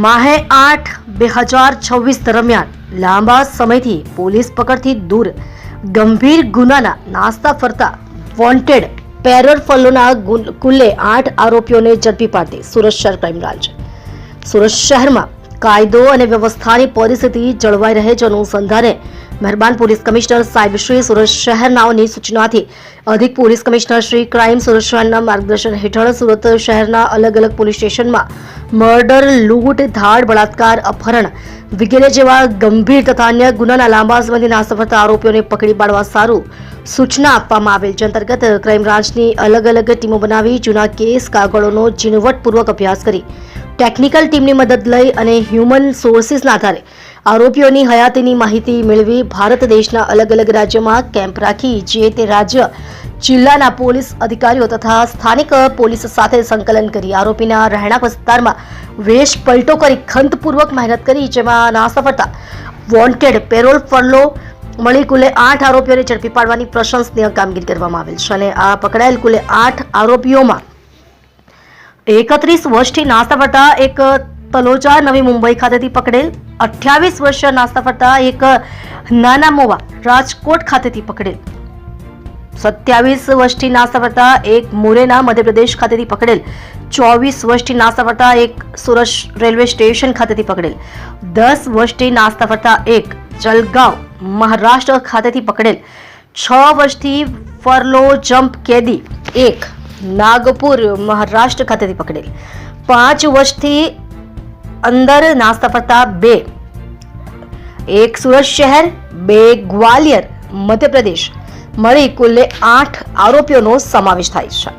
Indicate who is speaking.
Speaker 1: માહે 8/2026 દરમિયાન લાંબા સમયથી પોલીસ પકડથી દૂર ગંભીર ગુનાના નાસ્તા ફરતા વોન્ટેડ પેરોલ ફોલોના કુલ્લે 8 આરોપીઓને ઝડપી પાડતી સુરત શહેર ક્રાઇમ બ્રાન્ચ. સુરત શહેરમાં કાયદો અને વ્યવસ્થાની પરિસ્થિતિ જળવાઈ રહે છે અનુસંધાને મહેરબાન પોલીસ કમિશનર સાહેબ શ્રી સુરત શહેરનાઓની સૂચનાથી અધિક police commissioner Shri crime Surat શહેરના માર્ગદર્શન હેઠળ સુરત શહેરના અલગ અલગ પોલીસ સ્ટેશનમાં મર્ડર, લૂંટ, ધાડ, બળાત્કાર, અપહરણ વગેરે જેવા ગંભીર તથા અન્ય ગુનાના લાંબા સમયથી નાસ્તા ફરતા આરોપીઓને પકડી પાડવા સારું સૂચના આપવામાં આવેલ. જે અંતર્ગત ક્રાઇમ બ્રાન્ચની અલગ અલગ ટીમો બનાવી જૂના કેસ કાગળોનો ઝીણવટપૂર્વક અભ્યાસ કરી ટેકનિકલ ટીમની મદદ લઈ અને હ્યુમન સોર્સિસના આધારે આરોપીઓની હયાતીની માહિતી મેળવી ભારત દેશના અલગ અલગ રાજ્યોમાં કેમ્પ રાખી જે તે રાજ્ય જિલ્લાના પોલીસ અધિકારીઓ તથા સ્થાનિક પોલીસ સાથે સંકલન કરી આરોપીના રહેણાંક વિસ્તારમાં વેશ પલટો કરી ખંતપૂર્વક મહેનત કરી જેમાં નાસ્તા ફરતા વોન્ટેડ પેરોલ ફોલો મળી કુલે 8 આરોપીઓને ઝડપી પાડવાની પ્રશંસનીય કામગીરી કરવામાં આવેલ છે અને આ પકડાયેલ કુલે 8 આરોપીઓમાં 31 વર્ષથી નાસ્તા ફરતા એક તલોજા નવી મુંબઈ ખાતેથી પકડેલ, 28 વર્ષીય નાસ્તા ફરતા એક નાના મોવા રાજકોટ ખાતેથી પકડેલ, 27 વર્ષથી નાસ્તા ફરતા એક મુરેના મધ્યપ્રદેશ ખાતેથી પકડેલ, 24 વર્ષથી નાસ્તા ફરતા એક સુરત રેલવે સ્ટેશન ખાતેથી પકડેલ, 10 વર્ષથી નાસ્તા ફરતા એક જલગાંવ મહારાષ્ટ્ર ખાતેથી પકડેલ, 6 વર્ષથી ફરલો જમ્પ કેદી એક નાગપુર મહારાષ્ટ્ર ખાતેથી પકડેલ, 5 વર્ષથી અંદર નાસ્તા ફરતા 2 એક સુરત શહેર, 2 ગ્વાલિયર મધ્યપ્રદેશ મળી કુલ્લે 8 આરોપીઓનો સમાવેશ થાય છે.